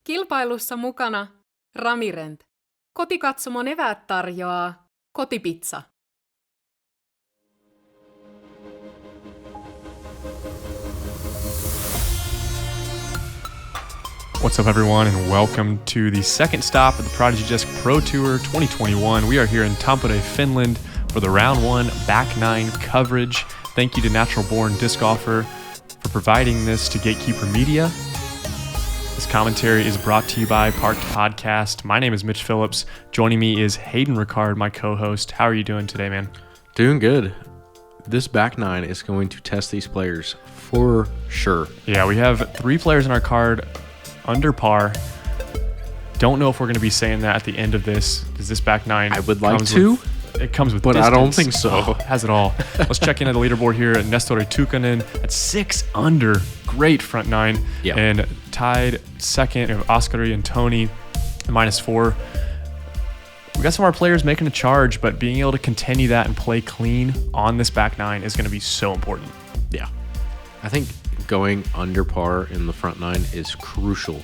Kilpailussa mukana Ramirent. Kotikatsomon eväät tarjoaa Kotipizza. What's up, everyone, and welcome to the second stop of the Prodigy Disc Pro Tour 2021. We are here in Tampere, Finland for the Round 1 Back 9 coverage. Thank you to Natural Born Disc Golfer for providing this to Gatekeeper Media. This commentary is brought to you by Parked Podcast. My name is Mitch Phillips. Joining me is Hayden, Riccard, my co-host. How are you doing today, man? Doing good. This back nine is going to test these players for sure. Yeah, we have 3 players in our card under par. Don't know if we're going to be saying that at the end of this. Does this back nine? I would like to. It comes with but distance. I don't think so. Oh, has it all. Let's check in at the leaderboard here. Nestor Tukanen at 6 under. Great front nine. Yeah. And tied second of Oskari and Toni at -4. We got some of our players making a charge, but being able to continue that and play clean on this back nine is going to be so important. Yeah. I think going under par in the front nine is crucial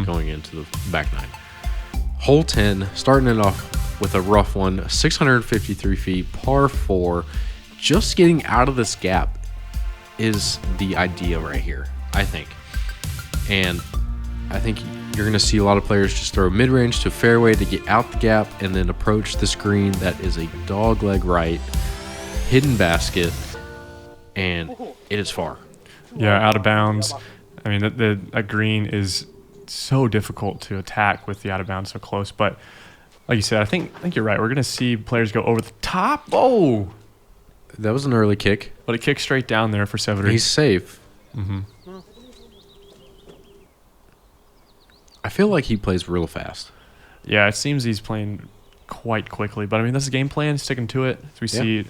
going into the back nine. Hole 10, starting it off with a rough one, 653 feet, par 4. Just getting out of this gap is the idea right here, I think. And I think you're going to see a lot of players just throw mid-range to fairway to get out the gap and then approach this green that is a dogleg right, hidden basket, and it is far. Yeah, out of bounds. I mean, that green is so difficult to attack with the out of bounds so close. But like you said, I think you're right. We're going to see players go over the top. Oh! That was an early kick. But it kicked straight down there for Severi. He's safe. I feel like he plays real fast. Yeah, it seems he's playing quite quickly. But, I mean, that's the game plan, sticking to it. So we see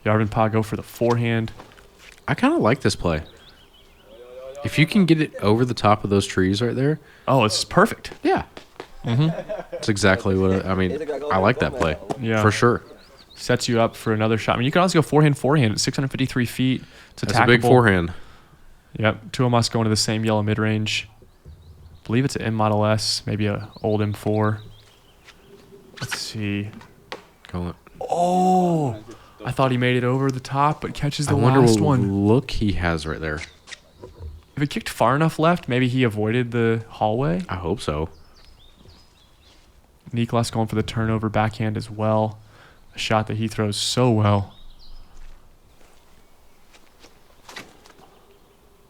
Järvenpää go for the forehand. I kind of like this play. If you can get it over the top of those trees right there. Oh, it's perfect. Yeah. That's exactly what I mean. I like that play. Yeah. For sure. Sets you up for another shot. I mean, you can also go forehand at 653 feet. It's That's a big forehand. Yep. Tuomas going to the same yellow mid-range. I believe it's an M Model S, maybe a old M4. Let's see. Going. Oh, I thought he made it over the top, but catches the I wonder last what one. Look he has right there. If it kicked far enough left, maybe he avoided the hallway. I hope so. Niklas going for the turnover backhand as well. A shot that he throws so well.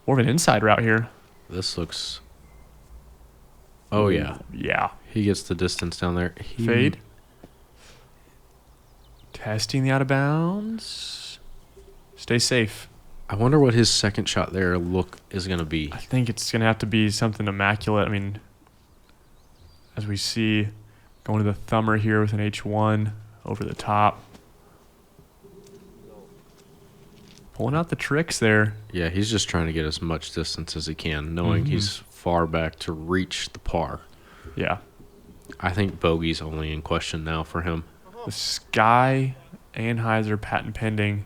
More of an inside route here. This looks... Oh, yeah. Yeah. He gets the distance down there. Fade. Testing the out of bounds. Stay safe. I wonder what his second shot there is going to be. I think it's going to have to be something immaculate. I mean, as we see, going to the thumber here with an H1 over the top. Pulling out the tricks there. Yeah, he's just trying to get as much distance as he can, knowing he's far back to reach the par. Yeah. I think bogey's only in question now for him. The Sky Anheuser patent pending.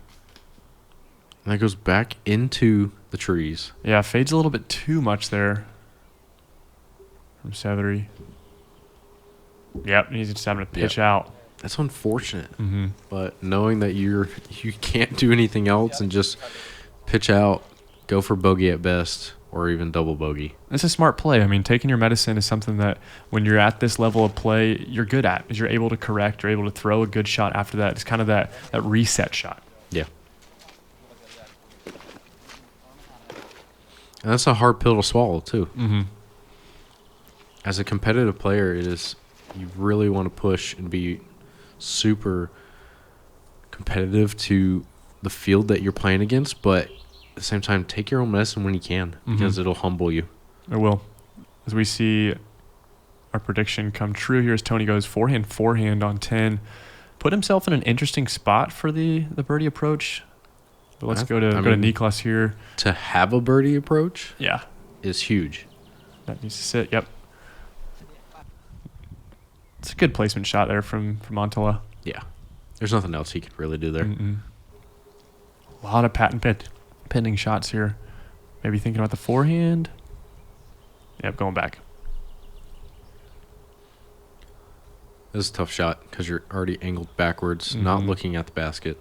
And that goes back into the trees. Yeah, fades a little bit too much there from Severi. Yep, he's just having to pitch out. That's unfortunate. But knowing that you can't do anything else and just pitch out, go for bogey at best, or even double bogey. It's a smart play. I mean, taking your medicine is something that when you're at this level of play, you're good at. Is you're able to correct, you're able to throw a good shot after that. It's kind of that reset shot. Yeah. And that's a hard pill to swallow, too. As a competitive player, you really want to push and be super competitive to the field that you're playing against, but at the same time, take your own medicine when you can because it'll humble you. It will. As we see our prediction come true here as Toni goes forehand on 10. Put himself in an interesting spot for the birdie approach. But let's go to Niklas here. To have a birdie approach is huge. That needs to sit, yep. It's a good placement shot there from Anttila. Yeah. There's nothing else he could really do there. A lot of pending shots here. Maybe thinking about the forehand. Yep, going back. This is a tough shot because you're already angled backwards, not looking at the basket.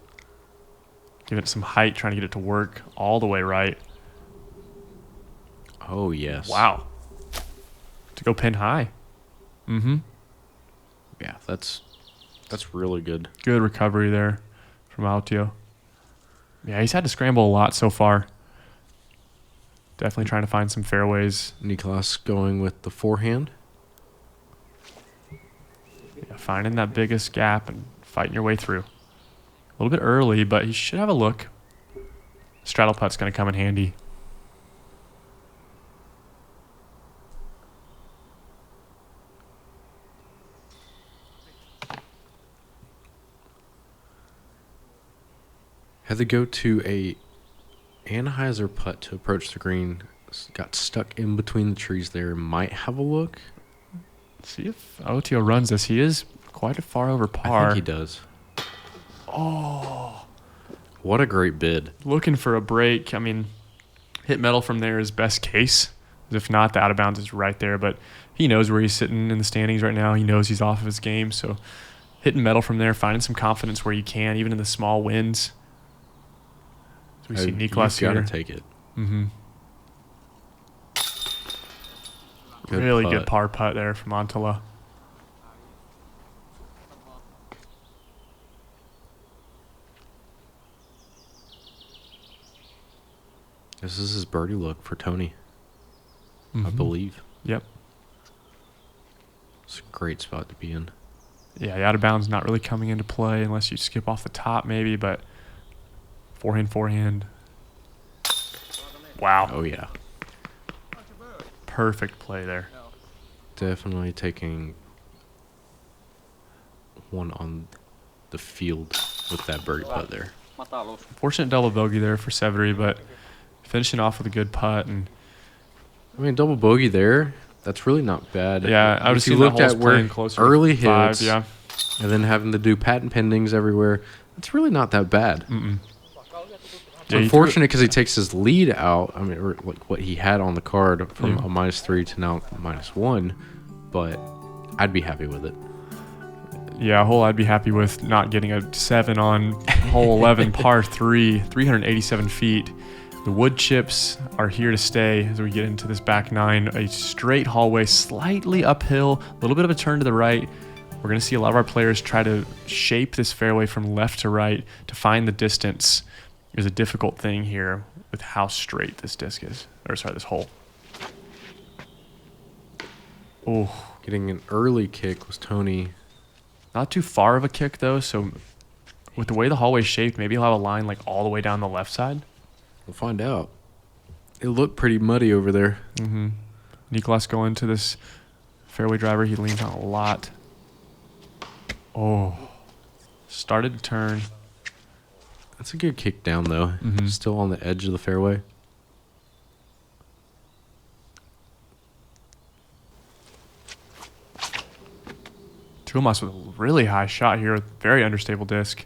Give it some height, trying to get it to work all the way right. Oh, yes. Wow. To go pin high. Yeah, that's really good. Good recovery there from Autio. Yeah, he's had to scramble a lot so far. Definitely trying to find some fairways. Niklas going with the forehand. Yeah, finding that biggest gap and fighting your way through. A little bit early, but he should have a look. Straddle putt's going to come in handy. Had to go to a Anheuser putt to approach the green. Got stuck in between the trees there. Might have a look. Let's see if Autio runs this. He is quite far over par. I think he does. Oh. What a great bid. Looking for a break. I mean, hit metal from there is best case. If not, the out of bounds is right there. But he knows where he's sitting in the standings right now. He knows he's off of his game. So hitting metal from there, finding some confidence where you can, even in the small wins. So we see Niklas here. You gotta take it. Really good par putt there from Anttila. This is his birdie look for Tony, I believe. Yep. It's a great spot to be in. Yeah, the out of bounds not really coming into play unless you skip off the top maybe, but forehand. Wow. Oh, yeah. Perfect play there. Definitely taking one on the field with that birdie putt there. Fortunate double bogey there for Severi, but finishing off with a good putt. And I mean, double bogey there, that's really not bad. Yeah, I would if you see looked that at where closer early to 5, hits, yeah. and then having to do patent pendings everywhere, it's really not that bad. It's unfortunate because he takes his lead out. I mean, or like what he had on the card from a -3 to now -1, but I'd be happy with it. Yeah, a hole I'd be happy with not getting a 7 on hole 11, par 3, 387 feet. The wood chips are here to stay as we get into this back 9. A straight hallway, slightly uphill, a little bit of a turn to the right. We're going to see a lot of our players try to shape this fairway from left to right to find the distance. Is a difficult thing here with how straight this disc is. Or sorry, this hole. Oh, Getting an early kick was Tony. not too far of a kick though, so with the way the hallway's shaped, maybe he'll have a line like all the way down the left side. We'll find out. It looked pretty muddy over there. Niklas going to this fairway driver. He leans on a lot. Oh, started to turn. That's a good kick down, though. Still on the edge of the fairway. Tuomas with a really high shot here with very understable disc.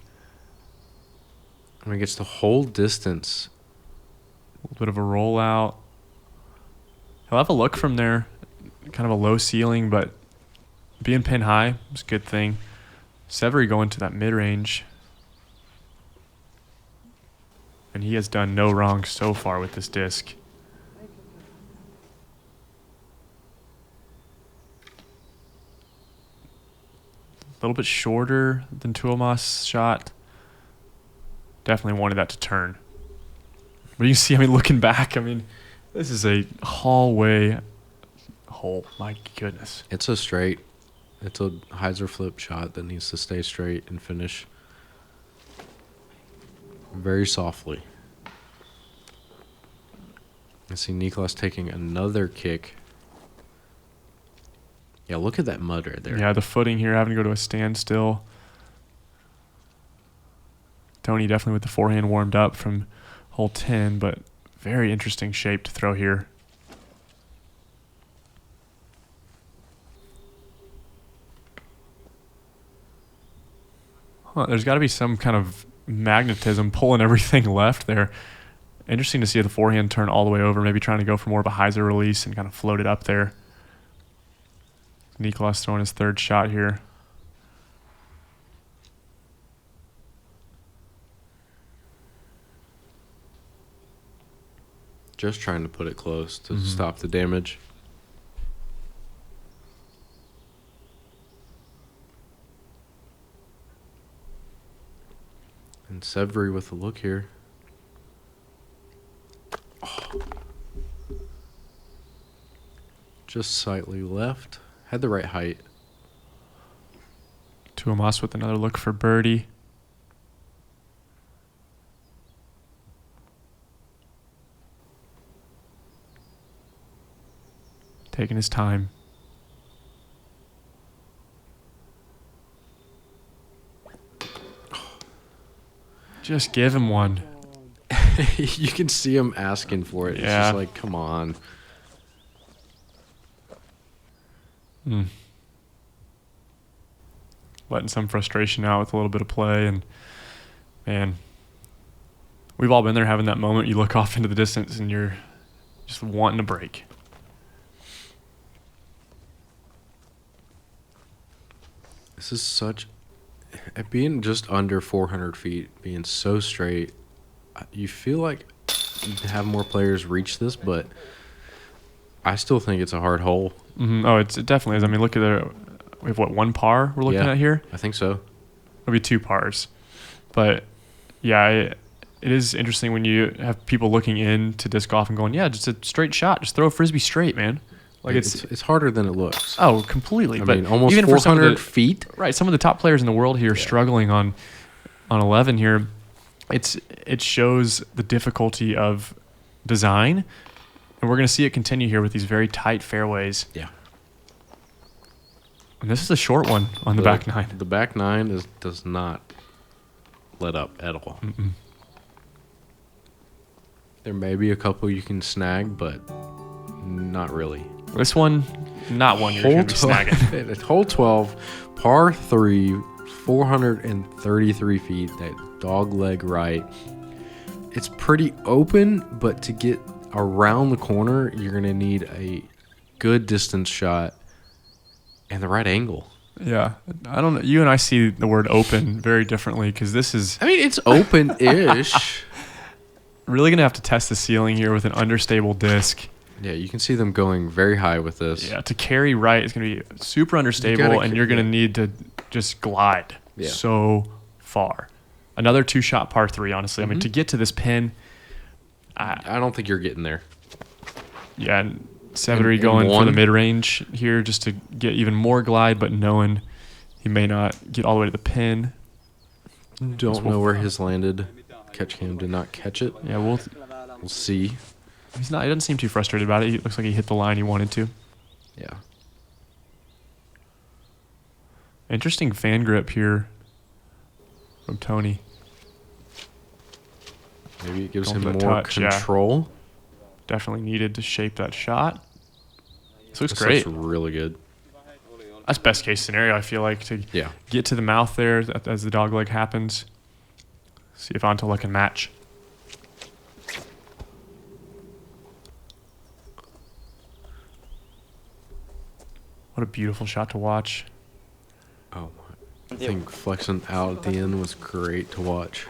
I mean, gets the whole distance. A little bit of a rollout. He'll have a look from there. Kind of a low ceiling, but being pin high is a good thing. Severi going to that mid-range. And he has done no wrong so far with this disc. A little bit shorter than Tuomas' shot. Definitely wanted that to turn. But you can see, I mean, looking back, I mean, this is a hallway hole. My goodness. It's a straight. It's a hyzer flip shot that needs to stay straight and finish very softly. I see Niklas taking another kick. Yeah, look at that mud right there. Yeah, the footing here, having to go to a standstill. Tony definitely with the forehand warmed up from hole 10, but very interesting shape to throw here. There's got to be some kind of magnetism pulling everything left there. Interesting to see the forehand turn all the way over, maybe trying to go for more of a hyzer release and kind of float it up there. Niklas throwing his third shot here. Just trying to put it close to stop the damage. And Severi with a look here. Oh. Just slightly left. Had the right height. Tuomas with another look for birdie. Taking his time. Just give him one. You can see him asking for it. It's Yeah. just like, come on. Letting some frustration out with a little bit of play. And, man, we've all been there having that moment. You look off into the distance and you're just wanting a break. This is such... At being just under 400 feet, being so straight, you feel like you have more players reach this, but I still think it's a hard hole. Oh, it definitely is. I mean, look at the... We have, what, one par we're looking at here? I think so. It'll be 2 pars. But, yeah, it is interesting when you have people looking into disc golf and going, yeah, just a straight shot. Just throw a Frisbee straight, man. Like it's harder than it looks. Oh, completely. I but mean, almost even 400 for some of the, feet. Right, some of the top players in the world here struggling on 11 here. It shows the difficulty of design, and we're going to see it continue here with these very tight fairways. Yeah. And this is a short one on the back nine. The back nine does not let up at all. There may be a couple you can snag, but not really. This one, not one you're going to be snagging. Hole 12, par 3, 433 feet, that dog leg right. It's pretty open, but to get around the corner, you're going to need a good distance shot and the right angle. Yeah. I don't know. You and I see the word open very differently because this is... I mean, it's open-ish. Really going to have to test the ceiling here with an understable disc. Yeah, you can see them going very high with this. Yeah, to carry right is going to be super unstable, and you're going to need to just glide so far. Another 2-shot par 3, honestly. I mean, to get to this pin... I don't think you're getting there. Yeah, and Severi going for the mid-range here just to get even more glide, but knowing he may not get all the way to the pin. Don't know where his landed. Catch cam did not catch it. Yeah, we'll see. He's not. He doesn't seem too frustrated about it. It looks like he hit the line he wanted to. Yeah. Interesting fan grip here from Toni. Maybe it gives Going him for more touch, control. Yeah. Definitely needed to shape that shot. This looks This great. looks really good. That's best case scenario, I feel like, to get to the mouth there as the dog leg happens. See if Anttila can match. What a beautiful shot to watch. Oh, I think flexing out at the end was great to watch.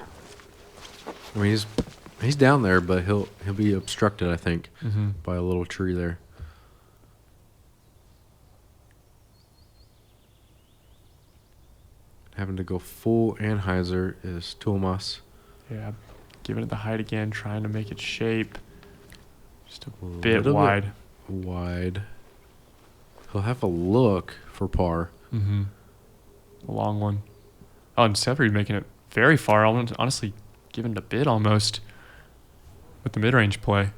I mean, he's down there, but he'll be obstructed, I think, by a little tree there. Having to go full Anheuser is Tuomas. Yeah, giving it the height again, trying to make it shape. Just a bit wide. Wide. He'll have a look for par. A long one. Oh, and Severi making it very far. Honestly, giving it a bit almost with the mid-range play.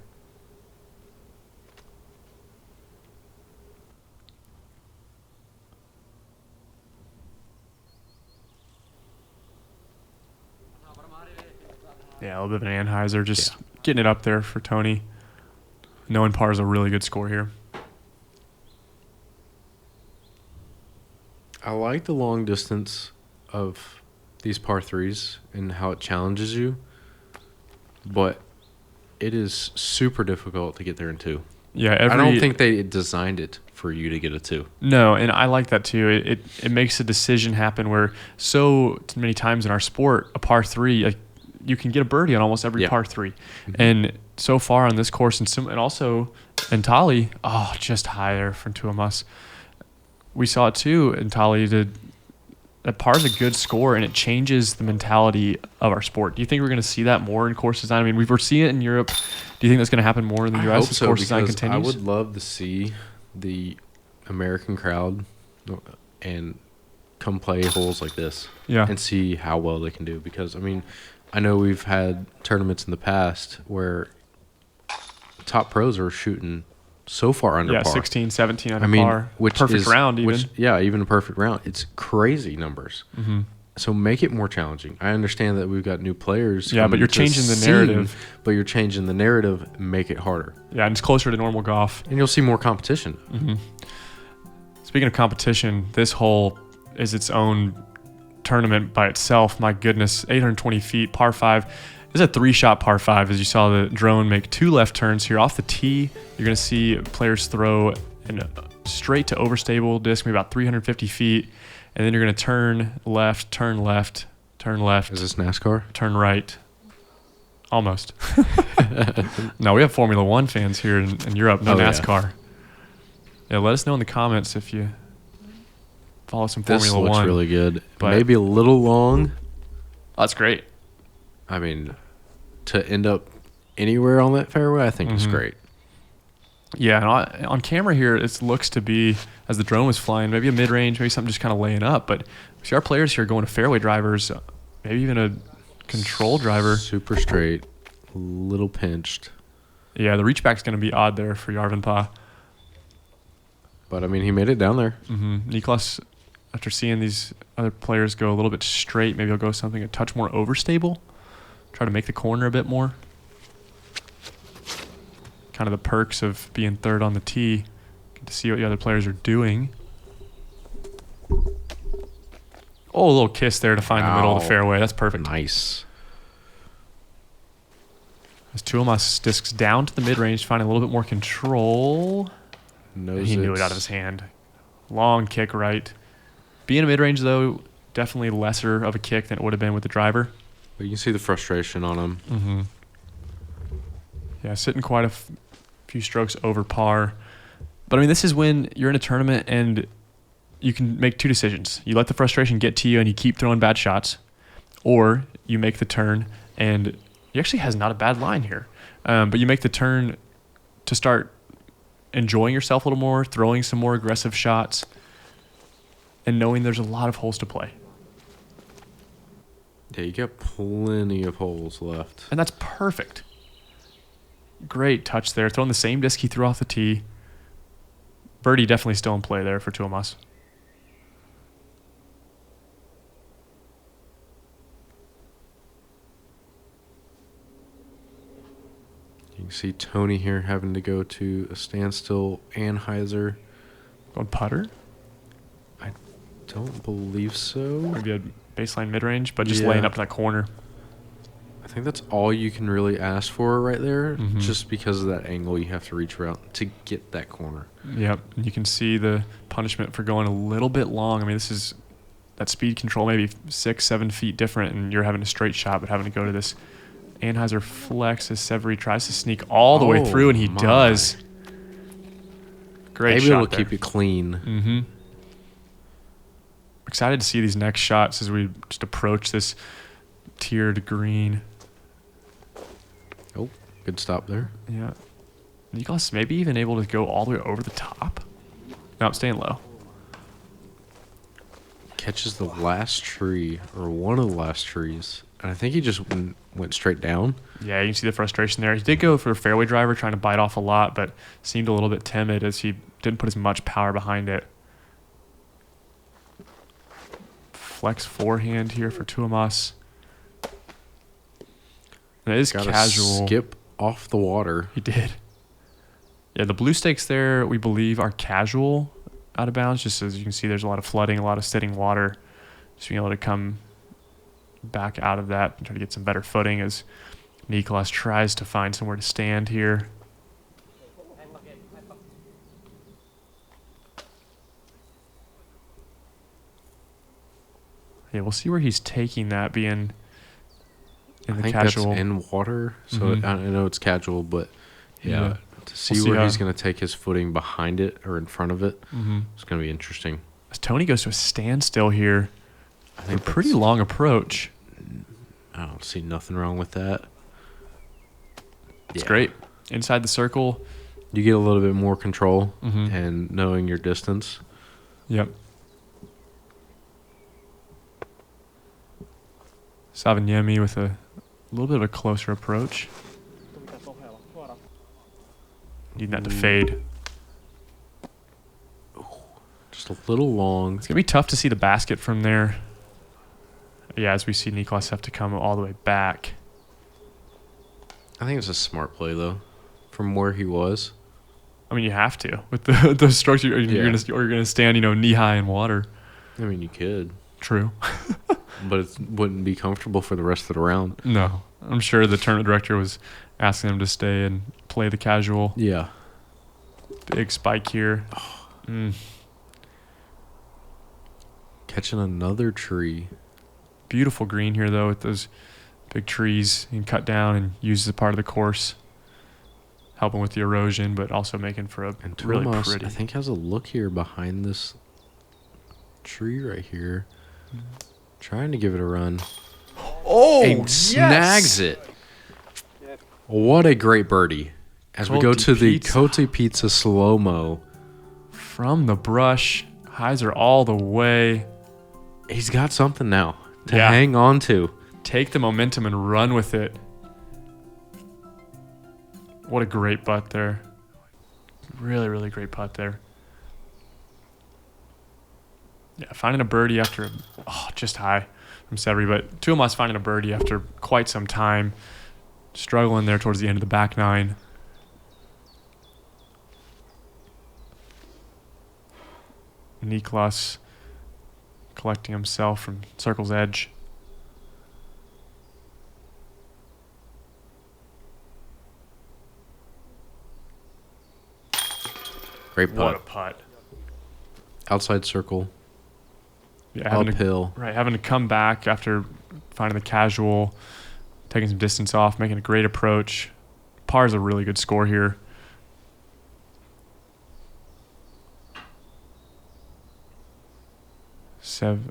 Yeah, a little bit of an Anheuser, just getting it up there for Toni. Knowing par is a really good score here. I like the long distance of these par 3s and how it challenges you, but it is super difficult to get there in 2. Yeah, I don't think they designed it for you to get a 2. No, and I like that too. It makes a decision happen where so many times in our sport, a par 3, like, you can get a birdie on almost every par 3. And so far on this course, and also Anttila, just higher from Tuomas. We saw it too. Anttila did. That par is a good score, and it changes the mentality of our sport. Do you think we're going to see that more in course design? I mean, we're seeing it in Europe. Do you think that's going to happen more in the U.S. as course design continues? I would love to see the American crowd and come play holes like this and see how well they can do. Because, I mean, I know we've had tournaments in the past where top pros are shooting so far under par. 16, 17 under par. Which perfect is, round even. Even a perfect round. It's crazy numbers. So make it more challenging. I understand that we've got new players. Yeah, but you're changing the narrative. But you're changing the narrative, make it harder. Yeah, and it's closer to normal golf. And you'll see more competition. Speaking of competition, this hole is its own tournament by itself. My goodness, 820 feet, par 5. This is a 3-shot par 5. As you saw the drone make 2 left turns here off the tee. You're going to see players throw a straight to overstable disc, maybe about 350 feet. And then you're going to turn left, turn left, turn left. Is this NASCAR? Turn right. Almost. No, we have Formula One fans here in Europe, no NASCAR. Yeah, let us know in the comments if you follow some Formula One. This looks really good. But maybe a little long. That's great. I mean, to end up anywhere on that fairway, I think is great. Yeah, and on camera here, it looks to be, as the drone was flying, maybe a mid-range, maybe something just kind of laying up. But we see our players here going to fairway drivers, maybe even a control driver. Super straight, a little pinched. Yeah, the reach back's going to be odd there for Järvenpää. But, I mean, he made it down there. Niklas, after seeing these other players go a little bit straight, maybe he'll go something a touch more overstable. Try to make the corner a bit more. Kind of the perks of being third on the tee. Get to see what the other players are doing. Oh, a little kiss there to find the middle of the fairway. That's perfect. Nice. As Tuomas discs down to the mid-range, finding a little bit more control. He knew it out of his hand. Long kick right. Being a mid-range, though, definitely lesser of a kick than it would have been with the driver. But you can see the frustration on him. Yeah, sitting quite a few strokes over par. But, I mean, this is when you're in a tournament and you can make 2 decisions. You let the frustration get to you and you keep throwing bad shots, or you make the turn, and he actually has not a bad line here. But you make the turn to start enjoying yourself a little more, throwing some more aggressive shots, and knowing there's a lot of holes to play. Yeah, you got plenty of holes left. And that's perfect. Great touch there. Throwing the same disc he threw off the tee. Birdie definitely still in play there for Tuomas. You can see Toni here having to go to a standstill. Anheuser. Going putter? I don't believe so. Maybe a baseline mid-range, but just laying up to that corner. I think that's all you can really ask for right there, just because of that angle you have to reach around to get that corner. Yep, and you can see the punishment for going a little bit long. I mean, this is that speed control, maybe 6-7 feet different, and you're having a straight shot, but having to go to this Anheuser flex as Severi tries to sneak all the way through, and he does. Great Maybe shot it'll there. keep you clean. Excited to see these next shots as we just approach this tiered green. Oh, good stop there. Yeah. Niklas maybe even able to go all the way over the top. No, I'm staying low. Catches the last tree, or one of the last trees. And I think he just went straight down. Yeah, you can see the frustration there. He did go for a fairway driver, trying to bite off a lot, but seemed a little bit timid as he didn't put as much power behind it. Flex forehand here for Tuomas. And it is casual. Skip off the water. He did. Yeah, the blue stakes there, we believe, are casual out of bounds. Just as you can see, there's a lot of flooding, a lot of sitting water. Just being able to come back out of that and try to get some better footing as Niklas tries to find somewhere to stand here. Yeah, we'll see where he's taking that, being in the I think casual. that's in water, so I know it's casual, but yeah. To see We'll where see he's going to take his footing behind it or in front of it, it's going to be interesting. As Toni goes to a standstill here, I think a pretty long approach. I don't see nothing wrong with that. It's great. Inside the circle. You get a little bit more control and knowing your distance. Yep. Saviniemi with a little bit of a closer approach. Needing that to fade. Just a little long. It's going to be tough to see the basket from there. Yeah, as we see Niklas have to come all the way back. I think it's a smart play, though, from where he was. I mean, you have to. With those strokes, you're gonna stand, knee-high in water. I mean, you could. True. But it wouldn't be comfortable for the rest of the round. No. I'm sure the tournament director was asking them to stay and play the casual. Yeah. Big spike here. Catching another tree. Beautiful green here, though, with those big trees. You can cut down and use as a part of the course. Helping with the erosion, but also making for a And really Tuomas, pretty. I think, has a look here behind this tree right here. Trying to give it a run. Oh, And snags it. What a great birdie. As we go to the Cote Pizza slow-mo. From the brush. Highs are all the way. He's got something now to hang on to. Take the momentum and run with it. What a great putt there. Really, really great putt there. Yeah, finding a birdie after, just high from Severi, but Tuomas finding a birdie after quite some time. Struggling there towards the end of the back nine. Niklas collecting himself from circle's edge. Great What a putt. putt. Outside circle. Yeah, having Uphill. having to come back after finding the casual, taking some distance off, making a great approach. Par is a really good score here.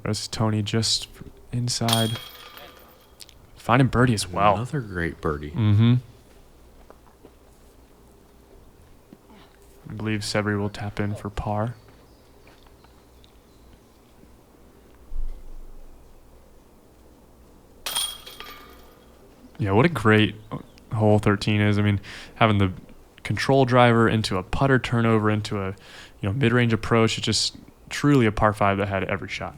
As Toni just inside. Finding birdie as well. Another great birdie. Mm-hmm. I believe Severi will tap in for par. Yeah, what a great hole 13 is. I mean, having the control driver into a putter turnover into a mid-range approach, it's just truly a par 5 that had every shot.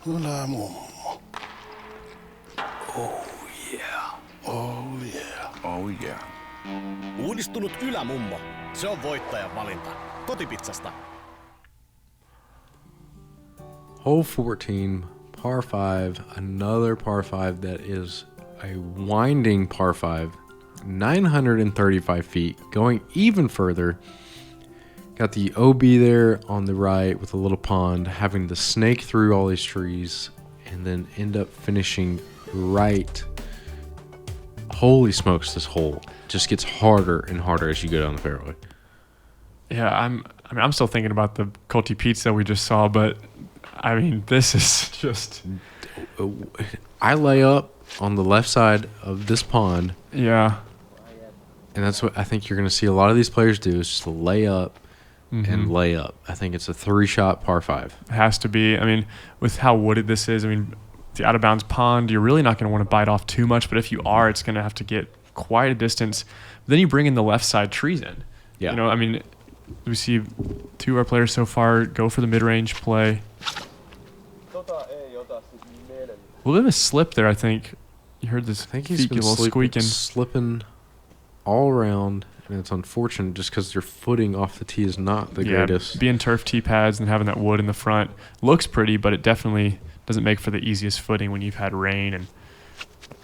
Ylämummo. Oh yeah. Oh yeah. Oh yeah. Uudistunut Ylämummo. Se on voittajan valinta. Kotipizzasta. Hole 14, par 5. Another par 5 that is a winding par 5. 935 feet. Going even further. Got the OB there on the right with a little pond, having to snake through all these trees, and then end up finishing right. Holy smokes, this hole just gets harder and harder as you go down the fairway. Yeah, I'm still thinking about the Cote Pizza we just saw, but I mean, this is just... I lay up on the left side of this pond. Yeah. And that's what I think you're going to see a lot of these players do, is just lay up and lay up. I think it's a 3-shot par 5. It has to be. I mean, with how wooded this is, I mean, the out-of-bounds pond, you're really not going to want to bite off too much, but if you are, it's going to have to get quite a distance. But then you bring in the left side trees in. Yeah. I mean, we see 2 of our players so far go for the mid-range play. A little bit of a slip there, I think. You heard this I think he's feet been get a little squeaking. slipping all around, And it's unfortunate just because your footing off the tee is not the greatest. Being turf tee pads and having that wood in the front looks pretty, but it definitely doesn't make for the easiest footing when you've had rain. And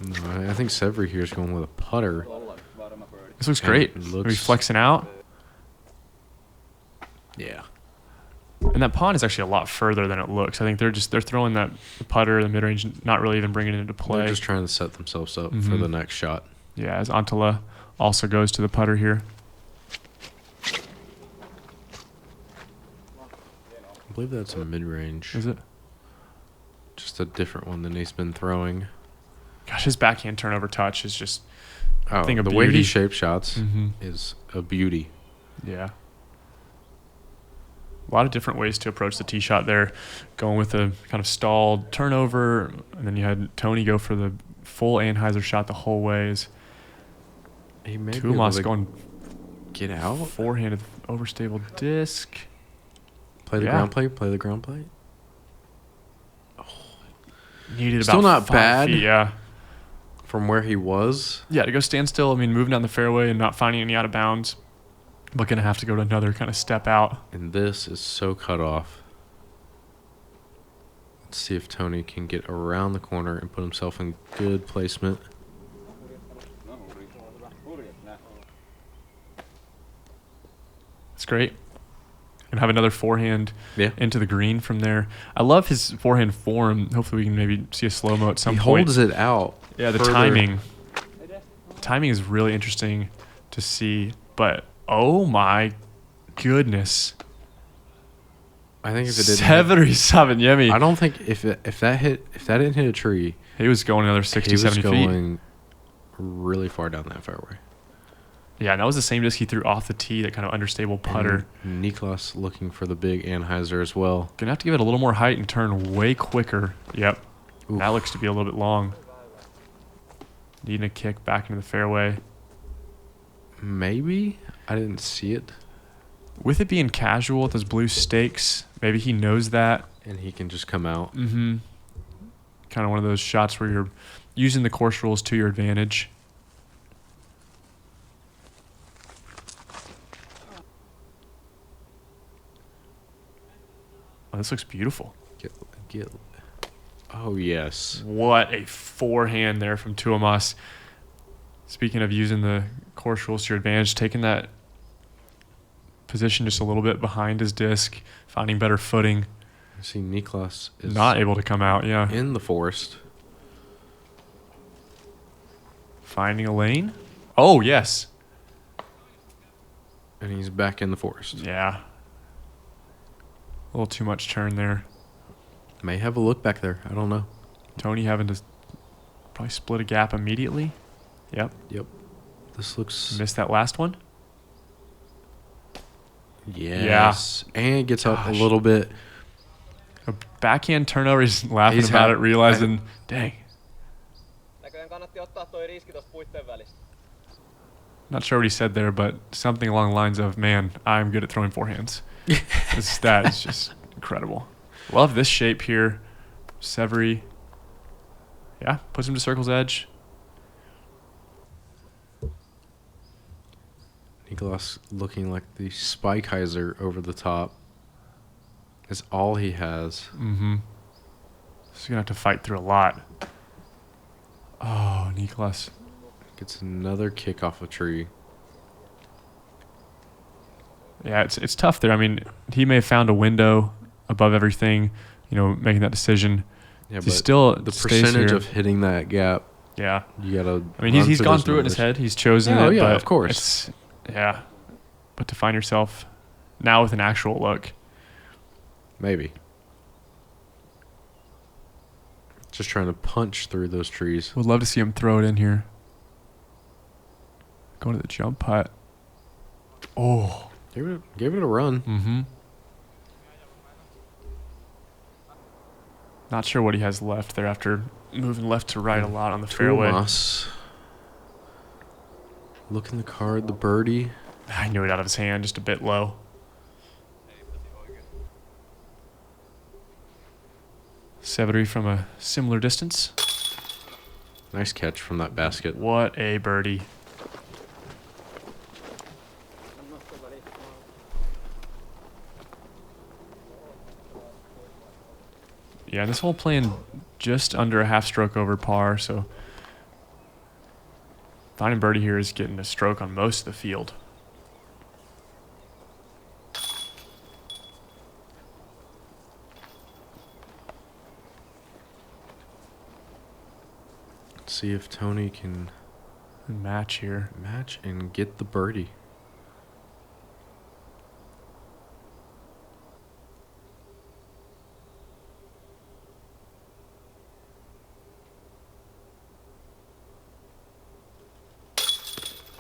No, I think Severi here is going with a putter. this looks great. Are we flexing out? Yeah. And that pond is actually a lot further than it looks. I think they're throwing that putter, the mid-range, not really even bringing it into play. They're just trying to set themselves up for the next shot. Yeah, as Anttila also goes to the putter here. I believe that's a mid-range. Is it? Just a different one than he's been throwing. Gosh, his backhand turnover touch is just Oh, thing of the way beauty. he shapes shots is a beauty. Yeah. A lot of different ways to approach the tee shot there. Going with a kind of stalled turnover, and then you had Toni go for the full Anheuser shot the whole ways. He may be Tuomas able to going get out. forehanded overstable disc. Play the ground plate. Play the ground plate. Needed Still about not 5 bad. feet, yeah. From where he was. Yeah, to go stand still, I mean, moving down the fairway and not finding any out of bounds, but going to have to go to another kind of step out. And this is so cut off. Let's see if Toni can get around the corner and put himself in good placement. It's great. And have another forehand Yeah. into the green from there. I love his forehand form. Hopefully we can maybe see a slow-mo at some He point. holds it out. Yeah, the further. timing. Timing is really interesting to see, but oh my goodness. I think if it didn't Severi Saviniemi. I don't think if that didn't hit a tree, He was going another 60, he was 70 feet. going really far down that fairway. Yeah, and that was the same disc he threw off the tee, that kind of understable putter. And Niklas looking for the big Anheuser as well. Gonna have to give it a little more height and turn way quicker. Yep. Oof. That looks to be a little bit long. Needing a kick back into the fairway. Maybe? I didn't see it. With it being casual with those blue stakes, maybe he knows that. And he can just come out. Mm-hmm. Kind of one of those shots where you're using the course rules to your advantage. Oh, this looks beautiful. Get. Oh, yes. What a forehand there from Tuomas. Speaking of using the course rules to your advantage, taking that position just a little bit behind his disc, finding better footing. See, Niklas is Not able to come out, yeah. in the forest. Finding a lane. Oh, yes. And he's back in the forest. Yeah. A little too much turn there. May have a look back there. I don't know. Toni having to probably split a gap immediately. Yep. Yep. This looks... Missed that last one. Yes. And gets up a Gosh. little bit. A backhand turnover. He's laughing He's about it, realizing, dang. Not sure what he said there, but something along the lines of, man, I'm good at throwing forehands. That is just incredible. Love this shape here. Severi. Yeah, puts him to circle's edge. Niklas looking like the Spikeiser over the top. Is all he has. Mm-hmm. He's going to have to fight through a lot. Oh, Niklas. Gets another kick off a tree. Yeah, it's tough there. I mean, he may have found a window above everything, making that decision. Yeah, He still the stays percentage here. of hitting that gap, Yeah. you gotta. I mean, he's gone through it in his head. He's chosen it. Yeah, but of course. Yeah. But to find yourself now with an actual look. Maybe. Just trying to punch through those trees. Would love to see him throw it in here. Going to the jump putt. Oh. Give it a run. Mm-hmm. Not sure what he has left there after moving left to right a lot on the fairway. Tuomas. Looking the card, the birdie. I knew it out of his hand, just a bit low. Severi from a similar distance. Nice catch from that basket. What a birdie. Yeah, this hole playing just under a half stroke over par, so finding birdie here is getting a stroke on most of the field. Let's see if Tony can Match here. match and get the birdie.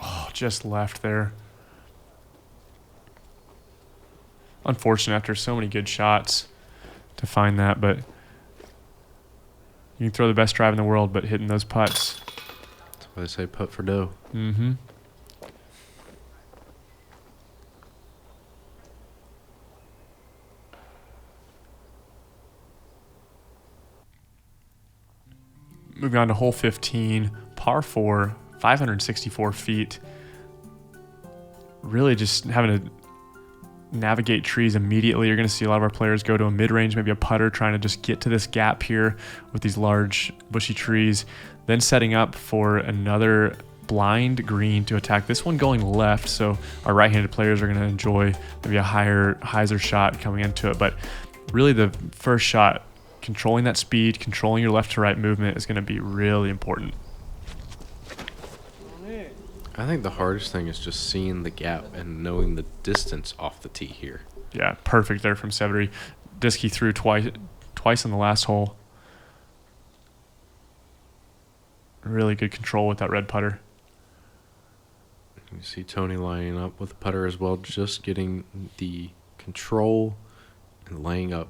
Oh, just left there. Unfortunate after so many good shots to find that, but you can throw the best drive in the world, but hitting those putts. That's why they say putt for dough. Mm-hmm. Moving on to hole 15, par 4, 564 feet. Really just having to navigate trees immediately. You're going to see a lot of our players go to a mid-range, maybe a putter, trying to just get to this gap here with these large bushy trees. Then setting up for another blind green to attack. This one going left, so our right-handed players are going to enjoy maybe a higher hyzer shot coming into it. But really the first shot, controlling that speed, controlling your left to right movement is going to be really important. I think the hardest thing is just seeing the gap and knowing the distance off the tee here. Yeah, perfect there from Severi. Disc he threw twice on the last hole. Really good control with that red putter. You see Tony lining up with the putter as well, just getting the control and laying up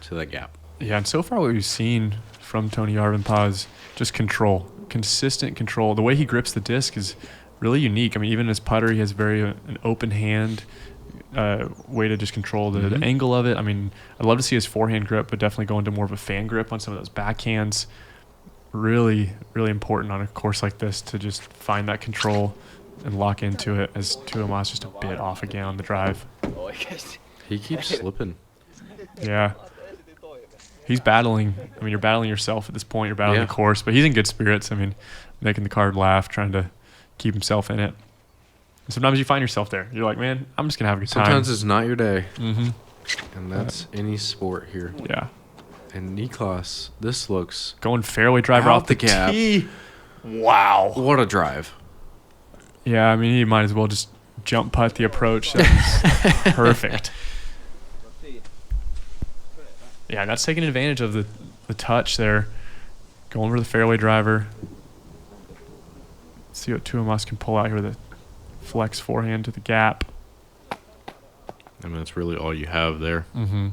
to that gap. Yeah, and so far what we've seen from Toni Järvenpää is just control, consistent control. The way he grips the disc is really unique. I mean, even his putter, he has an open hand way to just control the angle of it. I mean, I'd love to see his forehand grip, but definitely go into more of a fan grip on some of those backhands. Really, really important on a course like this to just find that control and lock into it, as Tuomas just a bit off again on the drive. He keeps slipping. Yeah. He's battling. I mean, you're battling yourself at this point. You're battling the course, but he's in good spirits. I mean, making the card laugh, trying to keep himself in it. And sometimes you find yourself there. You're like, man, I'm just going to have a good time. Sometimes it's not your day. Mm-hmm. And that's any sport here. Yeah. And Niklas, this looks... Going fairway driver out off the gap. tee. Wow. What a drive. Yeah, I mean, he might as well just jump putt the approach. That was perfect. Yeah, that's taking advantage of the touch there. Going for the fairway driver. See what Tuomas can pull out here with a flex forehand to the gap. I mean, that's really all you have there. Mm-hmm.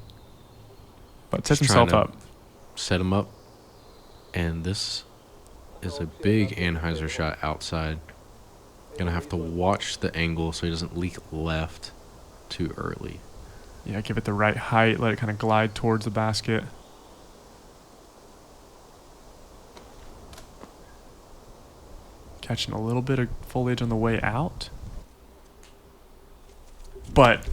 But sets Just himself trying up. to set him up. And this is a big anhyzer shot outside. Gonna have to watch the angle so he doesn't leak left too early. Yeah, give it the right height. Let it kind of glide towards the basket. Catching a little bit of foliage on the way out. But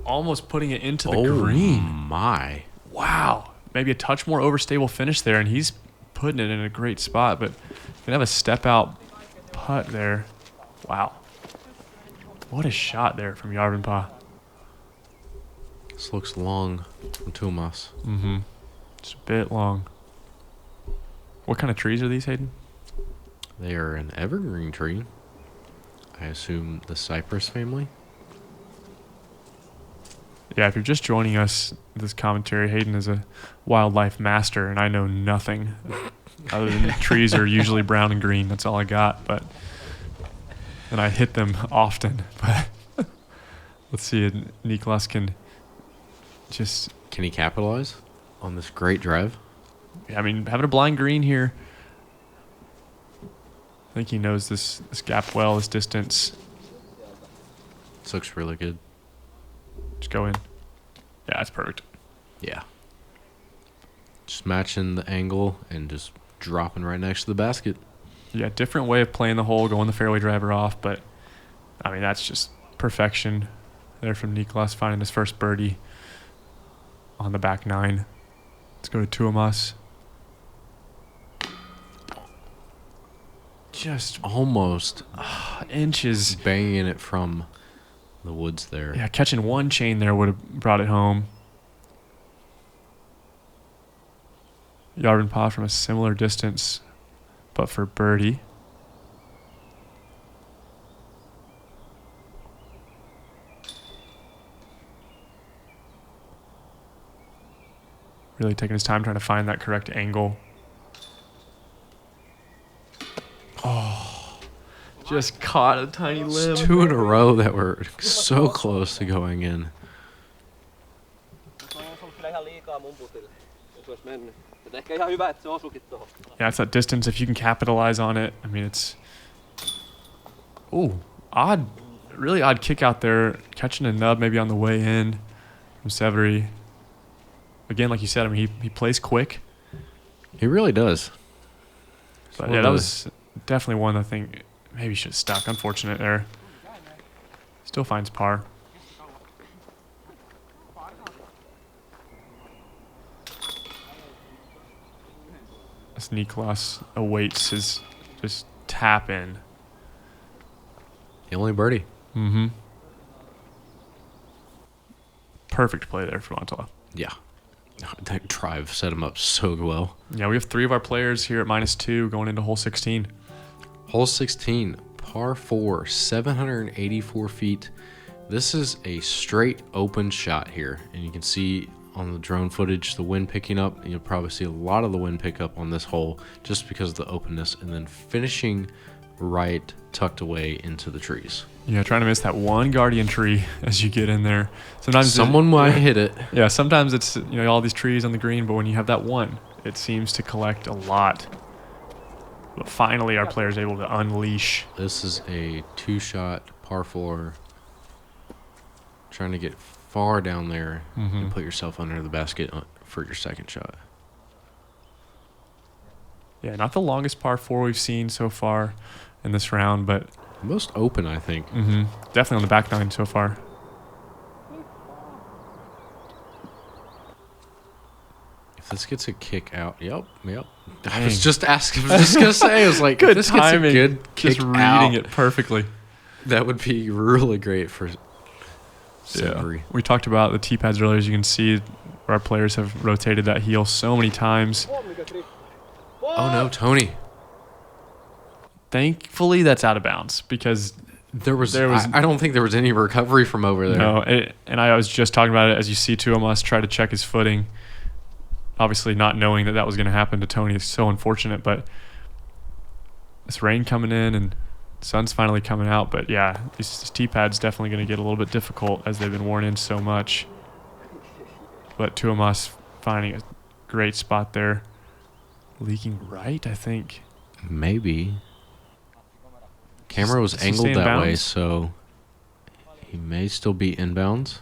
almost putting it into the green. Oh, my. Wow. Maybe a touch more overstable finish there, and he's putting it in a great spot. But gonna have a step-out putt there. Wow. What a shot there from Järvenpää. This looks long from Tuomas. Mm-hmm. Just a bit long. What kind of trees are these, Hayden? They are an evergreen tree. I assume the cypress family. Yeah, if you're just joining us, this commentary, Hayden is a wildlife master, and I know nothing other than trees are usually brown and green. That's all I got, and I hit them often. But let's see if Niklas can just... Can he capitalize on this great drive? I mean, having a blind green here, I think he knows this gap well, this distance. This looks really good. Just go in. Yeah, that's perfect. Yeah. Just matching the angle and just dropping right next to the basket. Yeah, different way of playing the hole, going the fairway driver off, but I mean, that's just perfection there from Niklas, finding his first birdie on the back nine. Let's go to Tuomas. Just Almost inches. banging it from the woods there. Yeah, catching one chain there would have brought it home. Järvenpää from a similar distance, but for birdie. Really taking his time trying to find that correct angle. Oh, just caught a tiny limb. It's 2 in a row that were so close to going in. Yeah, it's that distance. If you can capitalize on it, I mean, it's... Ooh, odd, really odd kick out there. Catching a nub maybe on the way in from Severi. Again, like you said, I mean, he plays quick. He really does. But yeah, that was definitely one I think maybe should have stuck. Unfortunate there. Still finds par. As Niklas awaits his just tap in. The only birdie. Mm-hmm. Perfect play there from Anttila. Yeah. That drive set him up so well. Yeah, we have 3 of our players here at -2 going into hole 16. Hole 16, par 4, 784 feet. This is a straight open shot here. And you can see on the drone footage the wind picking up. You'll probably see a lot of the wind pick up on this hole just because of the openness. And then finishing right tucked away into the trees. Yeah, trying to miss that one guardian tree as you get in there. Sometimes someone might hit it. Yeah, sometimes it's all these trees on the green, but when you have that one, it seems to collect a lot. But finally, our player's able to unleash. This is a 2-shot par 4. Trying to get far down there and put yourself under the basket for your second shot. Yeah, not the longest par 4 we've seen so far in this round, but Most open, I think. definitely on the back nine so far. If this gets a kick out, yep. I Dang. was just gonna say, I was like, Good if this timing. gets a good kick Just reading out, it perfectly. that would be really great for Severi. Yeah. We talked about the tee pads earlier. As you can see, our players have rotated that heel so many times. Oh no, Tony. Thankfully, that's out of bounds because There was I don't think there was any recovery from over there. no. And I was just talking about it as you see Tuomas try to check his footing. Obviously, not knowing that was going to happen to Tony is so unfortunate. But this rain coming in and sun's finally coming out. But yeah, these tee pads definitely going to get a little bit difficult as they've been worn in so much. But Tuomas finding a great spot there. Leaking right, I think. Maybe. Camera was Does he angled stay in that way, bounds? so he may still be inbounds.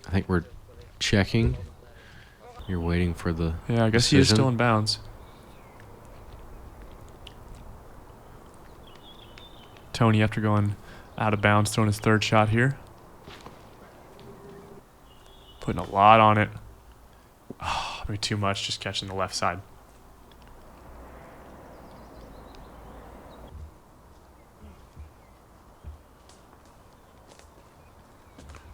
I think we're checking. You're waiting for the Yeah, I guess he is decision. still in bounds. Tony, after going out of bounds, throwing his third shot here. Putting a lot on it. Oh, maybe too much, just catching the left side.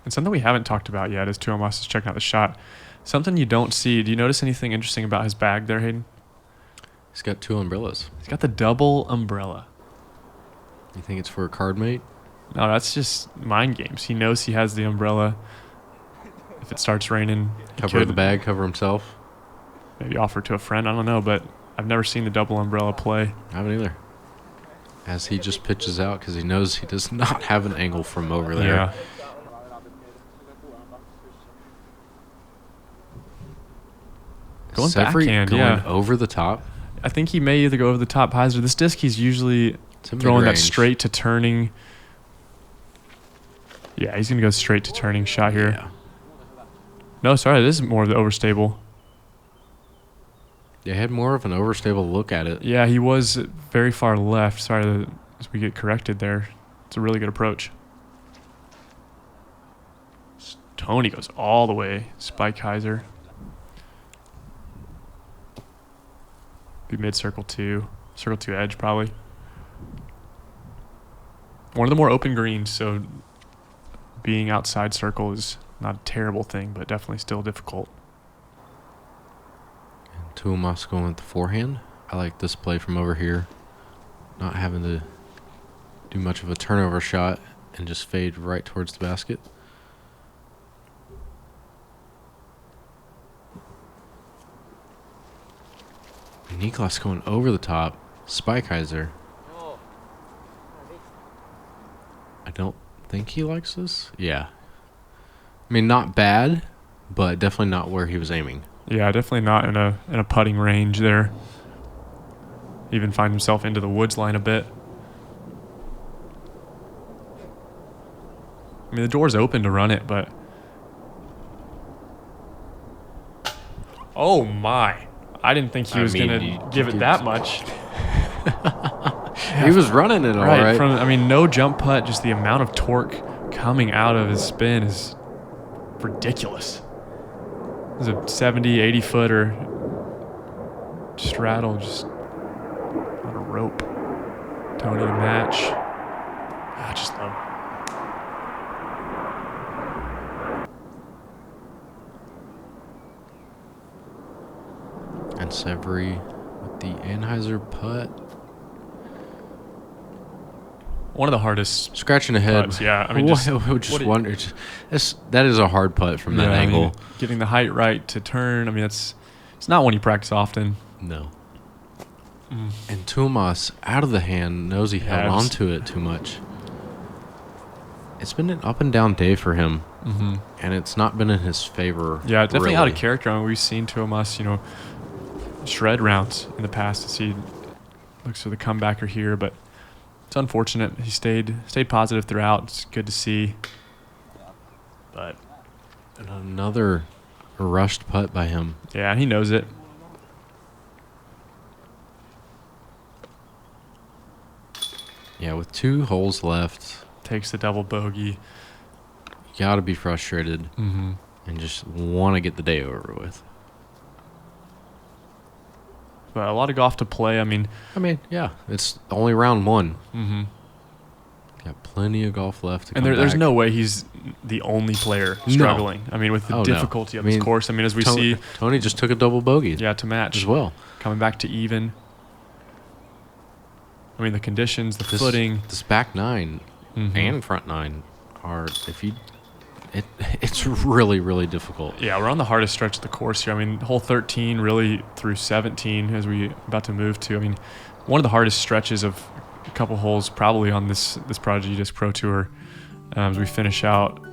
And something we haven't talked about yet is Tuomas is checking out the shot. Something you don't see. Do you notice anything interesting about his bag there, Hayden? He's got 2 umbrellas. He's got the double umbrella. You think it's for a card mate? No, that's just mind games. He knows he has the umbrella. If it starts raining, he Cover could the bag, cover himself? maybe offer to a friend. I don't know, but I've never seen the double umbrella play. I haven't either. As he just pitches out because he knows he does not have an angle from over there. Yeah. Going Severi backhand, going yeah. over the top. I think he may either go over the top hyzer. This disc, he's usually It's a throwing that mid-range. straight to turning. Yeah, he's going to go straight to turning shot here. Yeah. No, sorry, this is more of the overstable. They had more of an overstable look at it. Yeah, he was very far left. Sorry, as we get corrected there. It's a really good approach. Toni goes all the way. Spike Heiser. Be mid circle 2. Circle 2 edge probably. One of the more open greens, so being outside circle is not a terrible thing, but definitely still difficult. And Tuomas going with the forehand. I like this play from over here. Not having to do much of a turnover shot and just fade right towards the basket. Niklas going over the top. Spike Heiser. I don't think he likes this. Yeah. I mean, not bad, but definitely not where he was aiming. Yeah, definitely not in a putting range there. Even find himself into the woods line a bit. I mean, the door's open to run it, but... Oh, my. I didn't think he was going to give it that much. He was running it all right. No jump putt, just the amount of torque coming out of his spin is ridiculous. It was a 70, 80-footer. Straddle just on a rope. Toni to match. I just love it. And Severi with the Anheuser putt. One of the hardest scratching ahead. putts, yeah. I mean, that is a hard putt from that angle. I mean, getting the height right to turn. I mean, it's not one you practice often. No. And Tuomas out of the hand knows he held on to it too much. It's been an up and down day for him, and it's not been in his favor. Yeah, definitely really. out of character. I mean, we've seen Tuomas, shred rounds in the past to see looks for the comebacker here, but it's unfortunate. He stayed positive throughout. It's good to see. But and another rushed putt by him. Yeah, he knows it. Yeah, with 2 holes left. Takes the double bogey. You got to be frustrated and just want to get the day over with. But a lot of golf to play. I mean, yeah, it's only round 1. Got plenty of golf left to come there's back. no way he's the only player struggling. I mean, with the difficulty of this course. I mean, as we see, Toni just took a double bogey. Yeah, to match as well. Coming back to even. I mean, the conditions, the footing. This back 9 and front 9 are it's really, really difficult. Yeah, we're on the hardest stretch of the course here. I mean, hole 13 really through 17 as we about to move to. I mean, one of the hardest stretches of a couple holes probably on this Prodigy Disc Pro Tour as we finish out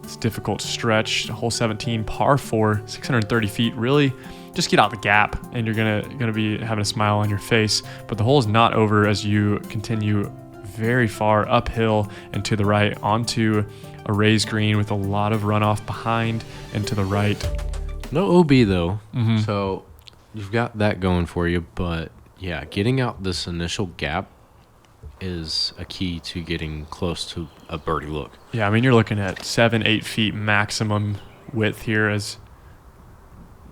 this difficult stretch. Hole 17, par 4, 630 feet. Really, just get out the gap, and you're gonna be having a smile on your face. But the hole is not over as you continue very far uphill and to the right onto a raised green with a lot of runoff behind and to the right. No OB though, so you've got that going for you. But yeah, getting out this initial gap is a key to getting close to a birdie look. Yeah, I mean, you're looking at 7-8 feet maximum width here as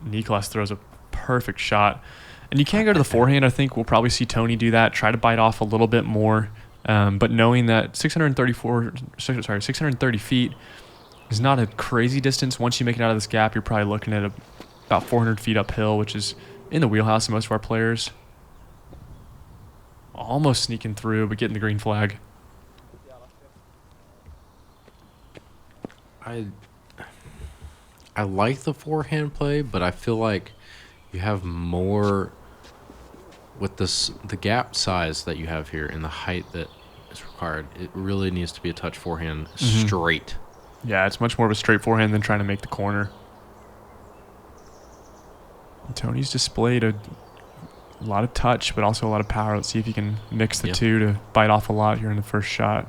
Niklas throws a perfect shot. And you can't go to the forehand. I think we'll probably see Toni do that, try to bite off a little bit more. But knowing that 630 feet is not a crazy distance. Once you make it out of this gap, you're probably looking at about 400 feet uphill, which is in the wheelhouse of most of our players. Almost sneaking through, but getting the green flag. I like the forehand play, but I feel like you have more with the gap size that you have here and the height that is required. It really needs to be a touch forehand straight. Yeah, it's much more of a straight forehand than trying to make the corner. And Toni's displayed a lot of touch, but also a lot of power. Let's see if he can mix the two to bite off a lot here in the first shot.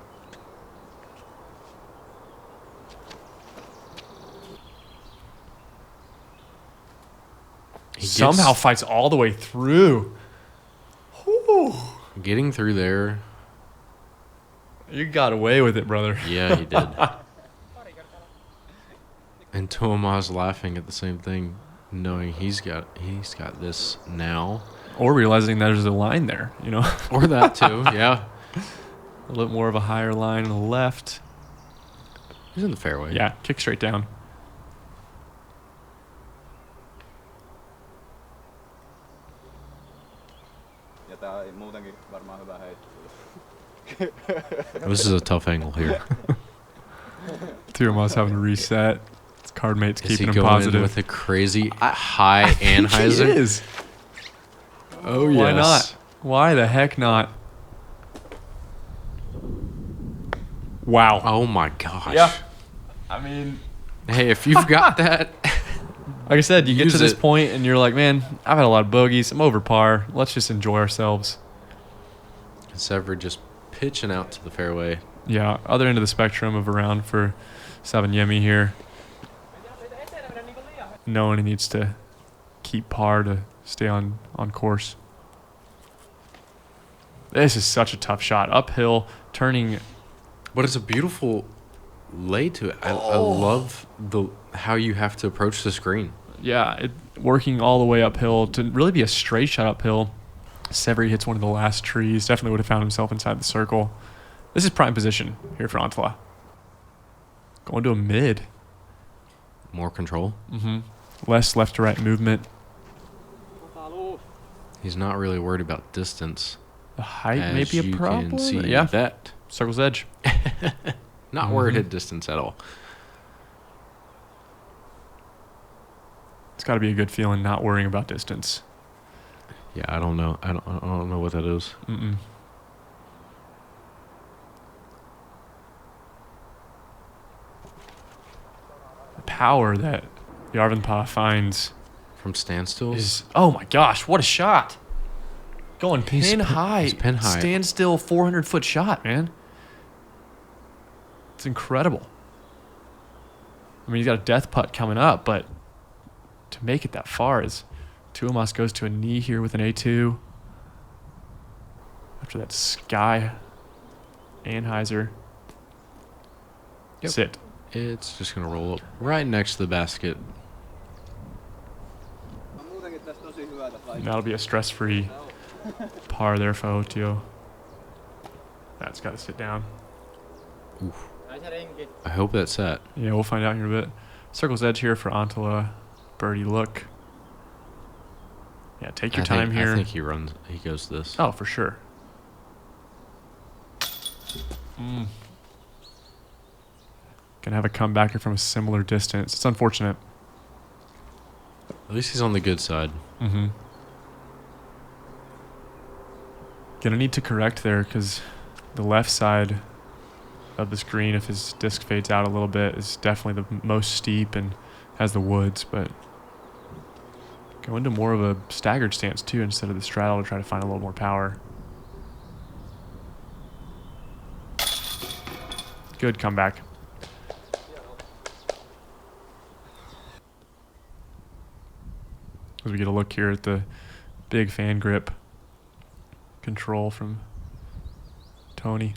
He somehow fights all the way through. Whew. Getting through there. You got away with it, brother. Yeah, he did. And Tuomas laughing at the same thing, knowing he's got this now. Or realizing there's a line there, you know. Or that too, yeah. A little more of a higher line on the left. He's in the fairway. Yeah, kick straight down. This is a tough angle here. Tuomas having to reset. His card mate's Is he keeping him going positive. with a crazy high Anheuser? He is. Oh, yes. Why not? Why the heck not? Wow. Oh, my gosh. Yeah. I mean, Hey, if you've got that, like I said, you get Use to this it. point and you're like, man, I've had a lot of bogeys. I'm over par. Let's just enjoy ourselves. Severi just pitching out to the fairway. Yeah, other end of the spectrum of a round for Saviniemi here. Knowing he needs to keep par to stay on course. This is such a tough shot. Uphill, turning. But it's a beautiful lay to it. I love how you have to approach this green. Yeah, working all the way uphill to really be a straight shot uphill. Severi hits one of the last trees. Definitely would have found himself inside the circle. This is prime position here for Anttila. Going to a mid. More control. Less left to right movement. He's not really worried about distance. The height may As be a you problem. can see Yeah, that. circle's edge. Not worried at distance at all. It's got to be a good feeling not worrying about distance. Yeah, I don't know. I don't know what that is. The power that Järvenpää finds From standstills? is, oh my gosh, what a shot. Going He's pin high. he's pin high. Standstill 400-foot shot, man. It's incredible. I mean, he's got a death putt coming up, but to make it that far is Tuomas goes to a knee here with an A2. After that sky Anheuser. Yep. Sit. It's just going to roll up right next to the basket. That'll be a stress-free par there for Autio. That's got to sit down. Oof. I hope that's set. Yeah, we'll find out here in a bit. Circle's edge here for Anttila. Birdie look. Yeah, take your time here. I think he goes this. Oh, for sure. Gonna have a comebacker from a similar distance. It's unfortunate. At least he's on the good side. Gonna need to correct there because the left side of the screen, if his disc fades out a little bit, is definitely the most steep and has the woods, but go into more of a staggered stance too instead of the straddle to try to find a little more power. Good comeback. As we get a look here at the big fan grip control from Toni.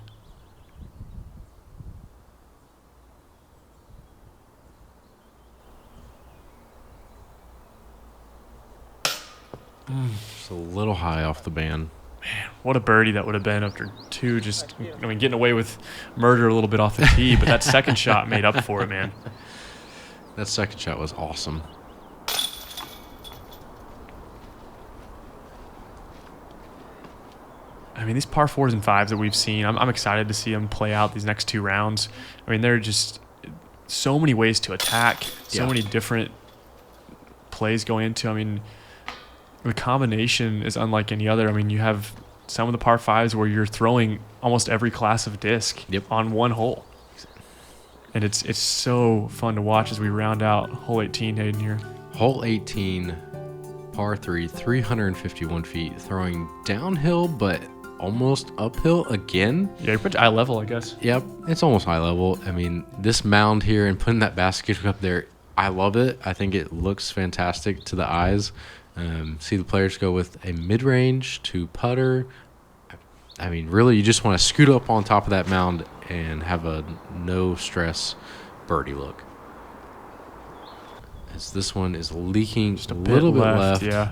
Just a little high off the band. Man, what a birdie that would have been after two. Just, I mean, getting away with murder a little bit off the tee, but that second shot made up for it, man. That second shot was awesome. I mean, these par fours and fives that we've seen, I'm excited to see them play out these next two rounds. I mean, there are just so many ways to attack, so many different plays going into. I mean, the combination is unlike any other. I mean, you have some of the par fives where you're throwing almost every class of disc on one hole. And it's so fun to watch as we round out hole 18, Hayden, here. Hole 18, par 3, 351 feet, throwing downhill, but almost uphill again. Yeah, you're pretty eye level, I guess. Yep, it's almost high level. I mean, this mound here and putting that basket up there, I love it. I think it looks fantastic to the eyes. See the players go with a mid-range to putter. I mean, really, you just want to scoot up on top of that mound and have a no-stress birdie look. as this one is leaking Just a little bit left. Yeah.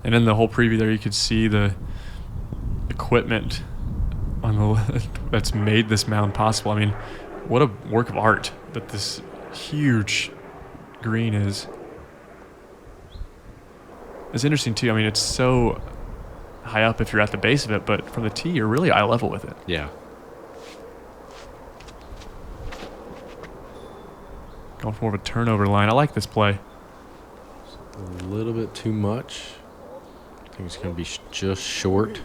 And in the whole preview there, you could see the equipment on the that's made this mound possible. I mean, what a work of art that this huge green is. It's interesting too. I mean, it's so high up if you're at the base of it, but from the tee, you're really eye level with it. Yeah. Going for more of a turnover line. I like this play. A little bit too much. I think it's going to be just short.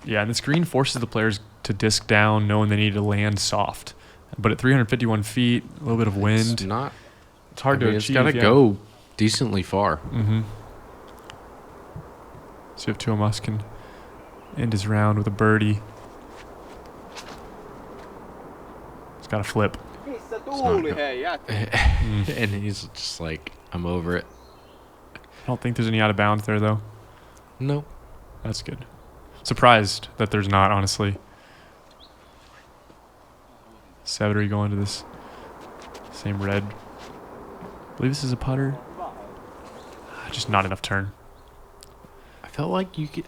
Yeah, and this green forces the players to disc down, knowing they need to land soft. But at 351 feet, a little bit of wind. It's hard to achieve. It's got to go decently far. Mm-hmm. See if Tuomas can end his round with a birdie. He's got a flip. And he's just like, I'm over it. I don't think there's any out of bounds there, though. No. That's good. Surprised that there's not, honestly. Severi going to this same red. I believe this is a putter. Just not enough turn. I felt like you could.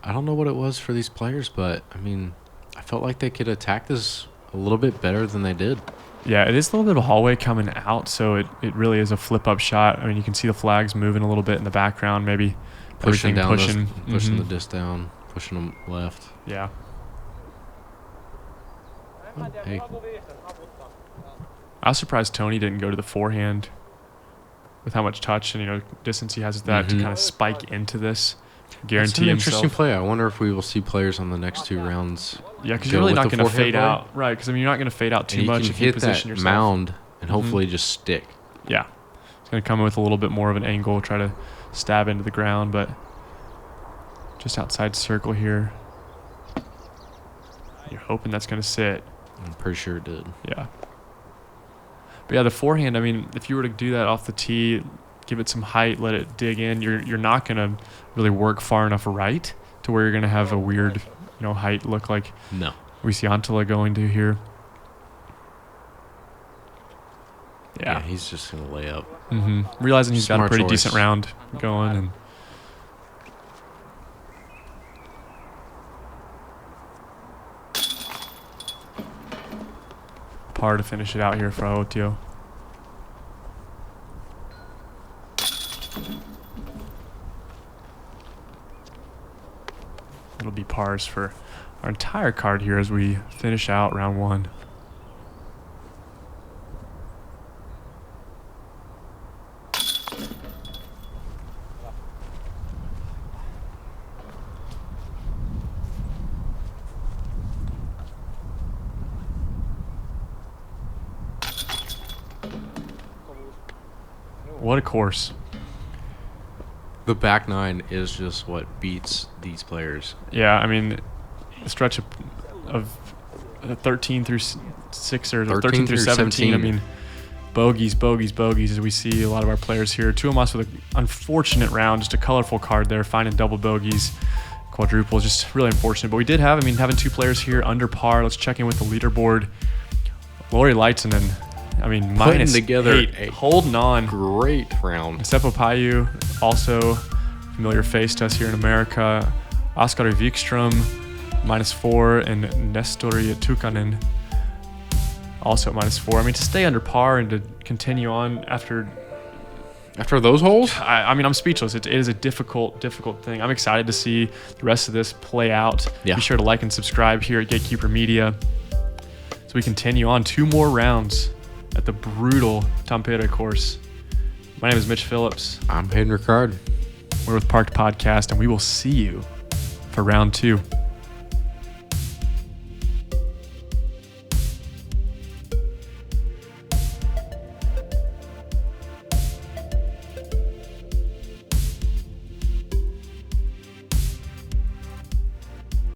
I don't know what it was for these players, but I mean, I felt like they could attack this a little bit better than they did. Yeah, it is a little bit of a hallway coming out, so it really is a flip-up shot. I mean, you can see the flags moving a little bit in the background, maybe Pushing down, pushing the disc down, pushing them left. Yeah. Oh, hey. I was surprised Toni didn't go to the forehand with how much touch and distance he has with that to kind of spike into this, guarantee That's an himself. interesting play. I wonder if we will see players on the next two rounds. Yeah, because go you're really with not the going to forehand fade play. out, right? Because I mean, you're not going to fade out too And much you if can you hit position that yourself. mound and hopefully just stick. Yeah, it's going to come in with a little bit more of an angle, try to stab into the ground, but just outside circle here. You're hoping that's going to sit. I'm pretty sure it did. Yeah. But yeah, the forehand, I mean, if you were to do that off the tee, give it some height, let it dig in, you're not going to really work far enough right to where you're going to have a weird, height look like No. we see Anttila going to here. Yeah, Yeah. he's just going to lay up. Mm-hmm. Realizing he's got a Smart pretty choice. decent round going. And par to finish it out here for Autio. It'll be pars for our entire card here as we finish out round one. What a course. The back nine is just what beats these players. Yeah, I mean, the stretch of 13 through 6 or 13 through 17, I mean, bogeys as we see a lot of our players here. Tuomas with an unfortunate round, just a colorful card there, finding double bogeys, quadruples, just really unfortunate. But we did have, having two players here under par. Let's check in with the leaderboard. Lori Leitzinen, Putting minus together 8, a holding on. Great round. Seppo Payu, also familiar face to us here in America. Oskar Wikström, -4, and Nestori Tukanen, also at -4. To stay under par and to continue on after those holes? I'm speechless. It is a difficult thing. I'm excited to see the rest of this play out. Yeah. Be sure to like and subscribe here at Gatekeeper Media. So we continue on 2 more rounds at the brutal Tampere course. My name is Mitch Phillips. I'm Hayden Riccard. We're with Parked Podcast, and we will see you for round 2.